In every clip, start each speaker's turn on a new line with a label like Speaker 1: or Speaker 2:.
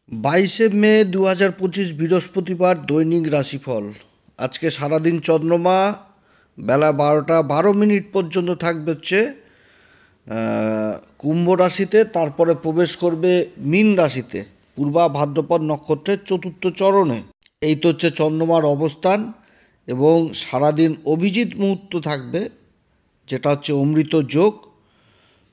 Speaker 1: 22শে মে 2025 বৃহস্পতিবার দৈনিক রাশিফল। আজকে সারাদিন চন্দ্রমা বেলা 12টা 12 মিনিট পর্যন্ত থাকবে হচ্ছে কুম্ভ রাশিতে, তারপরে প্রবেশ করবে মীন রাশিতে পূর্বা ভাদ্রপদ নক্ষত্রের চতুর্থ চরণে। এই তো হচ্ছে চন্দ্রমার অবস্থান। এবং সারাদিন অভিজিৎ মুহূর্ত থাকবে, যেটা হচ্ছে অমৃত যোগ।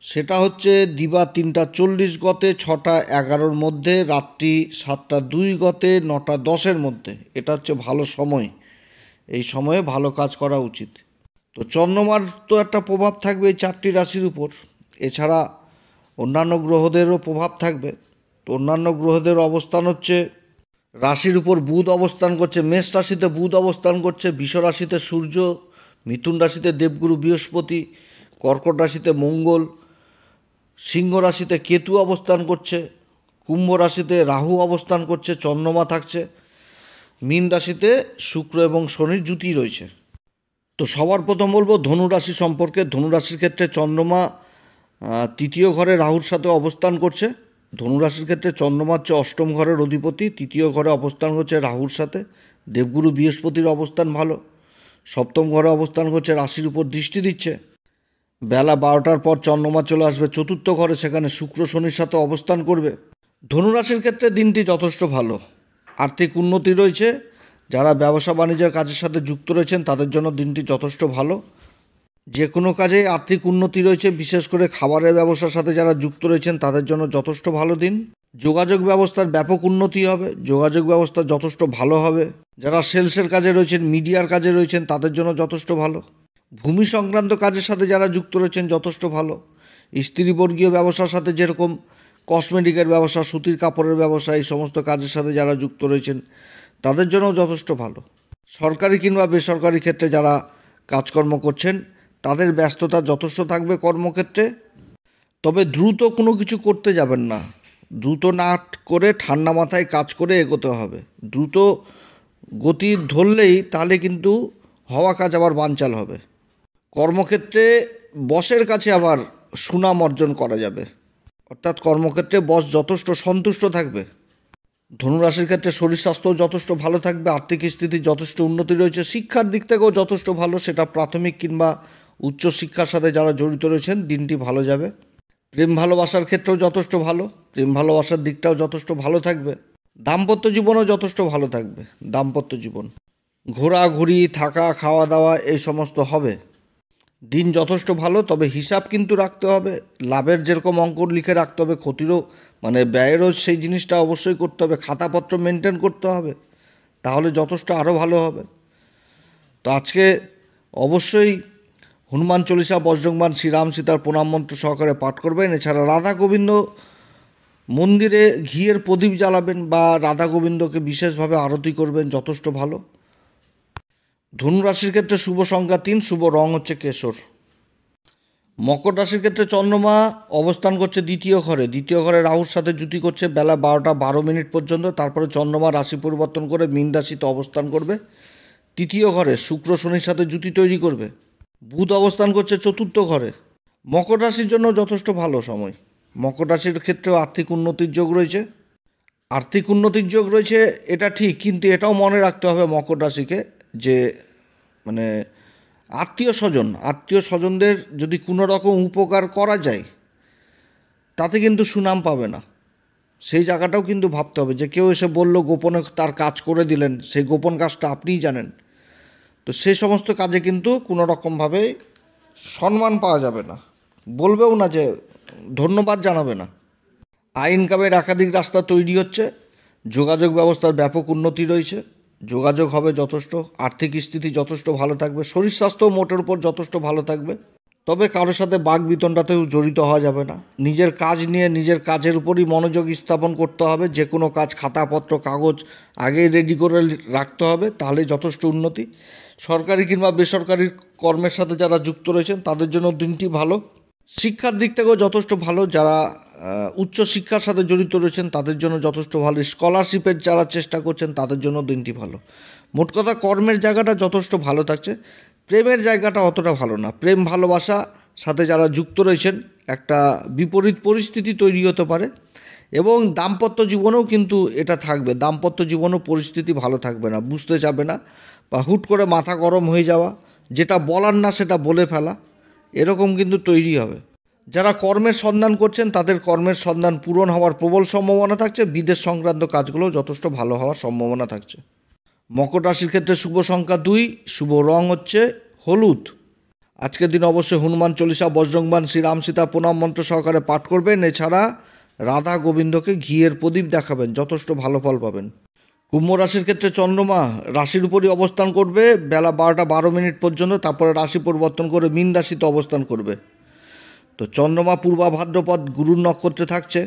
Speaker 1: সেটা হচ্ছে দিবা 3টা 40 গতে 6টা 11-র মধ্যে, রাত্রি 7টা 2 গতে 9টা 10-এর মধ্যে। এটা হচ্ছে ভালো সময়, এই সময়ে ভালো কাজ করা উচিত। তো চন্দ্রমার তো একটা প্রভাব থাকবে এই 4টি রাশির উপর, এছাড়া অন্যান্য গ্রহদেরও প্রভাব থাকবে। তো অন্যান্য গ্রহদের অবস্থান হচ্ছে, রাশির উপর বুধ অবস্থান করছে, মেষ রাশিতে বুধ অবস্থান করছে, বৃষ রাশিতে সূর্য, মিথুন রাশিতে দেবগুরু বৃহস্পতি, কর্কট রাশিতে মঙ্গল, সিংহ রাশিতে কেতু অবস্থান করছে, কুম্ভ রাশিতে রাহু অবস্থান করছে, চন্দ্রমা থাকছে, মীন রাশিতে শুক্র এবং শনির জুতি রয়েছে। তো সবার প্রথম বলবো ধনু রাশি সম্পর্কে। ধনু রাশির ক্ষেত্রে চন্দ্রমা 3য় ঘরে রাহুর সাথে অবস্থান করছে। ধনু রাশির ক্ষেত্রে চন্দ্রমা হচ্ছে 8ম ঘরের অধিপতি, 3য় ঘরে অবস্থান করছে রাহুর সাথে। দেবগুরু বৃহস্পতির অবস্থান ভালো, 7ম ঘরে অবস্থান করছে, রাশির উপর দৃষ্টি দিচ্ছে। বেলা 12টার পর চন্দ্রমা চলে আসবে 4র্থ ঘরে, সেখানে শুক্র শনির সাথে অবস্থান করবে। ধনুরাশির ক্ষেত্রে দিনটি যথেষ্ট ভালো, আর্থিক উন্নতি রয়েছে। যারা ব্যবসা বাণিজ্যের কাজের সাথে যুক্ত রয়েছেন তাদের জন্য দিনটি যথেষ্ট ভালো। যে কোনো কাজে আর্থিক উন্নতি রয়েছে, বিশেষ করে খাবারের ব্যবসার সাথে যারা যুক্ত রয়েছেন তাদের জন্য যথেষ্ট ভালো দিন। যোগাযোগ ব্যবস্থার ব্যাপক উন্নতি হবে, যোগাযোগ ব্যবস্থা যথেষ্ট ভালো হবে। যারা সেলসের কাজে রয়েছেন, মিডিয়ার কাজে রয়েছেন তাদের জন্য যথেষ্ট ভালো। ভূমি সংক্রান্ত কাজের সাথে যারা যুক্ত রয়েছেন যথেষ্ট ভালো। স্ত্রীবর্গীয় ব্যবসার সাথে, যেরকম কসমেটিকের ব্যবসা, সুতির কাপড়ের ব্যবসা, এই সমস্ত কাজের সাথে যারা যুক্ত রয়েছেন তাদের জন্য যথেষ্ট ভালো। সরকারি কিংবা বেসরকারি ক্ষেত্রে যারা কাজকর্ম করছেন তাদের ব্যস্ততা যথেষ্ট থাকবে কর্মক্ষেত্রে। তবে দ্রুত কোনো কিছু করতে যাবেন না, দ্রুত না করে ঠান্ডা মাথায় কাজ করে এগোতে হবে। দ্রুত গতি ধরলেই তাহলে কিন্তু হওয়া কাজ আবার বানচাল হবে। কর্মক্ষেত্রে বসের কাছে আবার সুনাম অর্জন করা যাবে, অর্থাৎ কর্মক্ষেত্রে বস যথেষ্ট সন্তুষ্ট থাকবে। ধনুরাশির ক্ষেত্রে শরীর স্বাস্থ্য যথেষ্ট ভালো থাকবে, আর্থিক স্থিতি যথেষ্ট উন্নতি রয়েছে। শিক্ষার দিক থেকেও যথেষ্ট ভালো, সেটা প্রাথমিক কিংবা উচ্চ শিক্ষার সাথে যারা জড়িত রয়েছেন দিনটি ভালো যাবে। প্রেম ভালোবাসার ক্ষেত্রেও যথেষ্ট ভালো, প্রেম ভালোবাসার দিকটাও যথেষ্ট ভালো থাকবে। দাম্পত্য জীবনও যথেষ্ট ভালো থাকবে। দাম্পত্য জীবন, ঘোরাঘুরি, থাকা, খাওয়া দাওয়া এই সমস্ত হবে। দিন যথেষ্ট ভালো, তবে হিসাব কিন্তু রাখতে হবে। লাভের যেরকম অঙ্ক লিখে রাখতে হবে, ক্ষতিরও ব্যয়েরও সেই জিনিসটা অবশ্যই করতে হবে। খাতাপত্র মেনটেন করতে হবে, তাহলে যথেষ্ট আরও ভালো হবে। তো আজকে অবশ্যই হনুমান চল্লিশা, বজ্রংবাণ, শ্রীরাম সীতার প্রণাম মন্ত্র সহকারে পাঠ করবেন। এছাড়া রাধা গোবিন্দ মন্দিরে ঘিয়ের প্রদীপ জ্বালাবেন বা রাধা গোবিন্দকে বিশেষভাবে আরতি করবেন, যথেষ্ট ভালো। ধনু রাশির ক্ষেত্রে শুভ সংখ্যা 3, শুভ রং হচ্ছে কেশর। মকর রাশির ক্ষেত্রে চন্দ্রমা অবস্থান করছে 2য় ঘরে, 2য় ঘরে রাহুর সাথে জুতি করছে বেলা 12টা 12 মিনিট পর্যন্ত। তারপরে চন্দ্রমা রাশি পরিবর্তন করে মীন রাশিতে অবস্থান করবে। 3য় ঘরে শুক্র শনির সাথে জুতি তৈরি করবে। বুধ অবস্থান করছে 4র্থ ঘরে। মকর রাশির জন্য যথেষ্ট ভালো সময়। মকর রাশির ক্ষেত্রেও আর্থিক উন্নতির যোগ রয়েছে। আর্থিক উন্নতির যোগ রয়েছে এটা ঠিক, কিন্তু এটাও মনে রাখতে হবে মকর রাশিকে যে আত্মীয় স্বজনদের যদি কোনো রকম উপকার করা যায় তাতে কিন্তু সুনাম পাবে না। সেই জায়গাটাও কিন্তু ভাবতে হবে যে কেউ এসে বলল, গোপনে তার কাজ করে দিলেন, সেই গোপন কাজটা আপনিই জানেন। তো সেই সমস্ত কাজে কিন্তু কোনো রকমভাবে সম্মান পাওয়া যাবে না, বলবেও না, যে ধন্যবাদ জানাবে না। আয় ইনকামের একাধিক রাস্তা তৈরি হচ্ছে। যোগাযোগ ব্যবস্থার ব্যাপক উন্নতি রয়েছে, যোগাযোগ হবে যথেষ্ট। আর্থিক স্থিতি যথেষ্ট ভালো থাকবে। শরীর স্বাস্থ্য মোটের উপর যথেষ্ট ভালো থাকবে। তবে কারোর সাথে বাক বিতণ্ডাতেও জড়িত হওয়া যাবে না। নিজের কাজ নিয়ে নিজের কাজের উপরই মনোযোগ স্থাপন করতে হবে। যে কোনো কাজ খাতাপত্র কাগজ আগেই রেডি করে রাখতে হবে, তাহলে যথেষ্ট উন্নতি। সরকারি কিংবা বেসরকারি কর্মের সাথে যারা যুক্ত রয়েছেন তাদের জন্য দিনটি ভালো। শিক্ষার দিক থেকেও যথেষ্ট ভালো। যারা উচ্চ শিক্ষার সাথে জড়িত রয়েছেন তাদের জন্য যথেষ্ট ভালো। স্কলারশিপের যারা চেষ্টা করছেন তাদের জন্য দিনটি ভালো। মোট কথা কর্মের জায়গাটা যথেষ্ট ভালো থাকছে। প্রেমের জায়গাটা অতটা ভালো না। প্রেম ভালোবাসা সাথে যারা যুক্ত রয়েছেন একটা বিপরীত পরিস্থিতি তৈরি হতে পারে। এবং দাম্পত্য জীবনেও কিন্তু এটা থাকবে, দাম্পত্য জীবনেও পরিস্থিতি ভালো থাকবে না, বুঝতে চাবে না, বা হুট করে মাথা গরম হয়ে যাওয়া, যেটা বলার না সেটা বলে ফেলা, এরকম কিন্তু তৈরি হবে। যারা কর্মের সন্ধান করছেন তাদের কর্মের সন্ধান পূরণ হওয়ার প্রবল সম্ভাবনা থাকছে, বিদেশ সংক্রান্ত কাজগুলোও যথেষ্ট ভালো হওয়ার সম্ভাবনা থাকছে। মকর রাশির ক্ষেত্রে শুভ সংখ্যা 2, শুভ রং হচ্ছে হলুদ। আজকের দিন অবশ্যই হনুমান চল্লিশা, বজরংবাণ, শ্রীরাম সীতা প্রণাম মন্ত্র সহকারে পাঠ করবেন। এছাড়া রাধা গোবিন্দকে ঘিয়ের প্রদীপ দেখাবেন, যথেষ্ট ভালো ফল পাবেন। কুম্ভ রাশির ক্ষেত্রে চন্দ্রমা রাশির উপরই অবস্থান করবে বেলা 12টা 12 মিনিট পর্যন্ত, তারপরে রাশি পরিবর্তন করে মীন রাশিতে অবস্থান করবে। তো চন্দ্রমা পূর্বা ভাদ্রপদ গুরুর নক্ষত্রে থাকছে,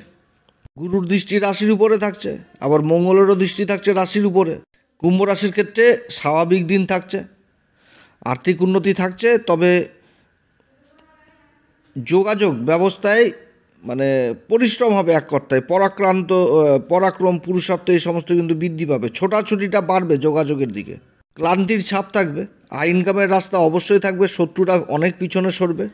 Speaker 1: গুরুর দৃষ্টি রাশির উপরে থাকছে, আবার মঙ্গলেরও দৃষ্টি থাকছে রাশির উপরে। কুম্ভ রাশির ক্ষেত্রে স্বাভাবিক দিন থাকছে, আর্থিক উন্নতি থাকছে, তবে যোগাযোগ ব্যবস্থায় পরিশ্রম হবে এক কথায়, পরাক্রম পুরুষত্ব এই সমস্ত কিন্তু বৃদ্ধি পাবে, ছোটাছুটিটা বাড়বে যোগাযোগের দিকে, ক্লান্তির ছাপ থাকবে, আয় ইনকামের রাস্তা অবশ্যই থাকবে, শত্রুরা অনেক পিছনে সরবে।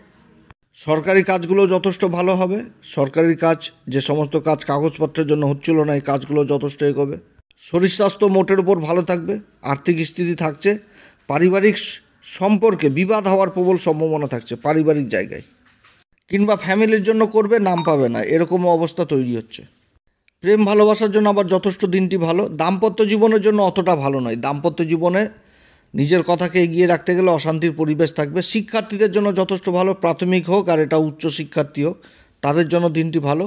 Speaker 1: সরকারি কাজগুলো যথেষ্ট ভালো হবে, সরকারি কাজ যে সমস্ত কাজ কাগজপত্রের জন্য হচ্ছিল না, এই কাজগুলো যথেষ্ট এগোবে। শরীর স্বাস্থ্য মোটের উপর ভালো থাকবে, আর্থিক স্থিতি থাকছে, পারিবারিক সম্পর্কে বিবাদ হওয়ার প্রবল সম্ভাবনা থাকছে, পারিবারিক জায়গায় কিংবা ফ্যামিলির জন্য করবে, নাম পাবে না, এরকমও অবস্থা তৈরি হচ্ছে। প্রেম ভালোবাসার জন্য আবার যথেষ্ট দিনটি ভালো, দাম্পত্য জীবনের জন্য অতটা ভালো নয়, দাম্পত্য জীবনে নিজের কথাকে এগিয়ে রাখতে গেলে অশান্তির পরিবেশ থাকবে। শিক্ষার্থীদের জন্য যথেষ্ট ভালো, প্রাথমিক হোক আর এটা উচ্চ শিক্ষার্থী হোক, তাদের জন্য দিনটি ভালো।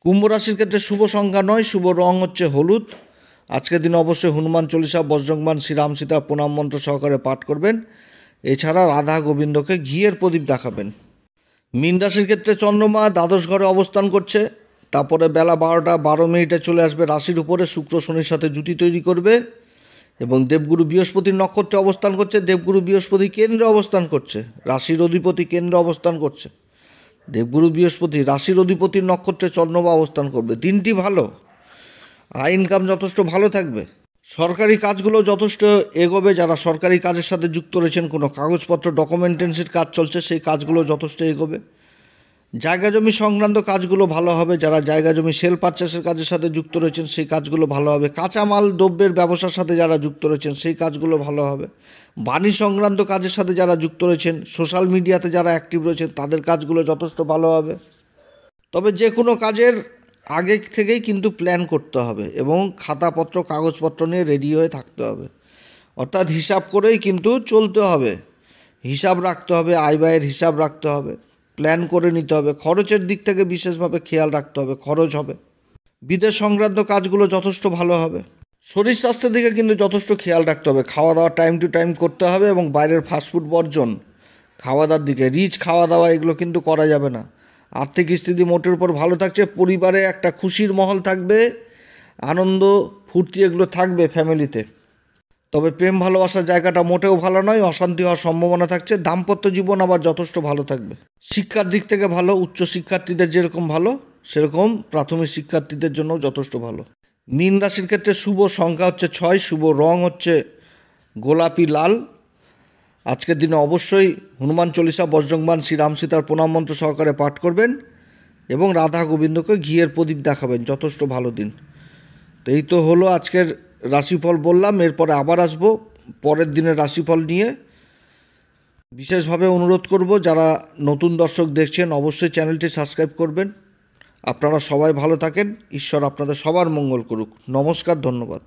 Speaker 1: কুম্ভ রাশির ক্ষেত্রে শুভ সংখ্যা 9, শুভ রং হচ্ছে হলুদ। আজকের দিন অবশ্যই হনুমান চল্লিশা, বজরংবাণ, শ্রীরাম সীতা প্রণাম মন্ত্র সহকারে পাঠ করবেন। এছাড়া রাধা গোবিন্দকে ঘিয়ের প্রদীপ দেখাবেন। মীন রাশির ক্ষেত্রে চন্দ্রমা দ্বাদশ ঘরে অবস্থান করছে, তারপরে বেলা 12টা 12 মিনিটে চলে আসবে রাশির উপরে, শুক্র শনির সাথে জুতি তৈরি করবে এবং দেবগুরু বৃহস্পতির নক্ষত্রে অবস্থান করছে। দেবগুরু বৃহস্পতি কেন্দ্রে অবস্থান করছে, রাশির অধিপতি কেন্দ্রে অবস্থান করছে। দেবগুরু বৃহস্পতি রাশির অধিপতির নক্ষত্রে চন্দ্রমা অবস্থান করবে, দিনটি ভালো, আয় ইনকাম যথেষ্ট ভালো থাকবে, সরকারি কাজগুলো যথেষ্ট এগোবে। যারা সরকারি কাজের সাথে যুক্ত রয়েছেন, কোনো কাগজপত্র ডকুমেন্টেন্সির কাজ চলছে, সেই কাজগুলো যথেষ্ট এগোবে। জায়গা জমি সংক্রান্ত কাজগুলো ভালো হবে, যারা জায়গা জমি সেল পারচেসের কাজের সাথে যুক্ত রয়েছেন সেই কাজগুলো ভালো হবে। কাঁচামাল দ্রব্যের ব্যবসার সাথে যারা যুক্ত রয়েছেন সেই কাজগুলো ভালো হবে। বাণিজ্য সংক্রান্ত কাজের সাথে যারা যুক্ত রয়েছেন, সোশ্যাল মিডিয়াতে যারা অ্যাক্টিভ রয়েছেন, তাদের কাজগুলো যথেষ্ট ভালো হবে। তবে যে কোনো কাজের আগে থেকেই কিন্তু প্ল্যান করতে হবে এবং খাতাপত্র কাগজপত্র নিয়ে রেডি হয়ে থাকতে হবে, অর্থাৎ হিসাব করেই কিন্তু চলতে হবে, হিসাব রাখতে হবে, আয় ব্যয়ের হিসাব রাখতে হবে, প্ল্যান করে নিতে হবে, খরচের দিক থেকে বিশেষভাবে খেয়াল রাখতে হবে, খরচ হবে। বিদেশ সংক্রান্ত কাজগুলো যথেষ্ট ভালো হবে। শরীর স্বাস্থ্যের দিকে কিন্তু যথেষ্ট খেয়াল রাখতে হবে, খাওয়া দাওয়া টাইম টু টাইম করতে হবে এবং বাইরের ফাস্টফুড বর্জন, খাওয়া দাওয়ার দিকে রিচ খাওয়া দাওয়া এগুলো কিন্তু করা যাবে না। আর্থিক স্থিতি মোটের উপর ভালো থাকছে, পরিবারে একটা খুশির মহল থাকবে, আনন্দ ফুর্তি এগুলো থাকবে ফ্যামিলিতে। তবে প্রেম ভালোবাসার জায়গাটা মোটেও ভালো নয়, অশান্তি হওয়ার সম্ভাবনা থাকছে। দাম্পত্য জীবন আবার যথেষ্ট ভালো থাকবে, শিক্ষার দিক থেকে ভালো, উচ্চ শিক্ষার্থীদের যেরকম ভালো সেরকম প্রাথমিক শিক্ষার্থীদের জন্যও যথেষ্ট ভালো। মীন রাশির ক্ষেত্রে শুভ সংখ্যা হচ্ছে 6, শুভ রং হচ্ছে গোলাপি লাল। আজকের দিনে অবশ্যই হনুমান চল্লিশা, বজরংবাণ, শ্রীরাম সীতার প্রণাম মন্ত্র সহকারে পাঠ করবেন এবং রাধা গোবিন্দকে ঘিয়ের প্রদীপ দেখাবেন, যথেষ্ট ভালো দিন। তো এই তো হলো আজকের রাশিফল বললাম, এরপরে আবার আসবো পরের দিনের রাশিফল নিয়ে। বিশেষভাবে অনুরোধ করব যারা নতুন দর্শক দেখছেন অবশ্যই চ্যানেলটি সাবস্ক্রাইব করবেন। আপনারা সবাই ভালো থাকেন, ঈশ্বর আপনাদের সবার মঙ্গল করুক। নমস্কার, ধন্যবাদ।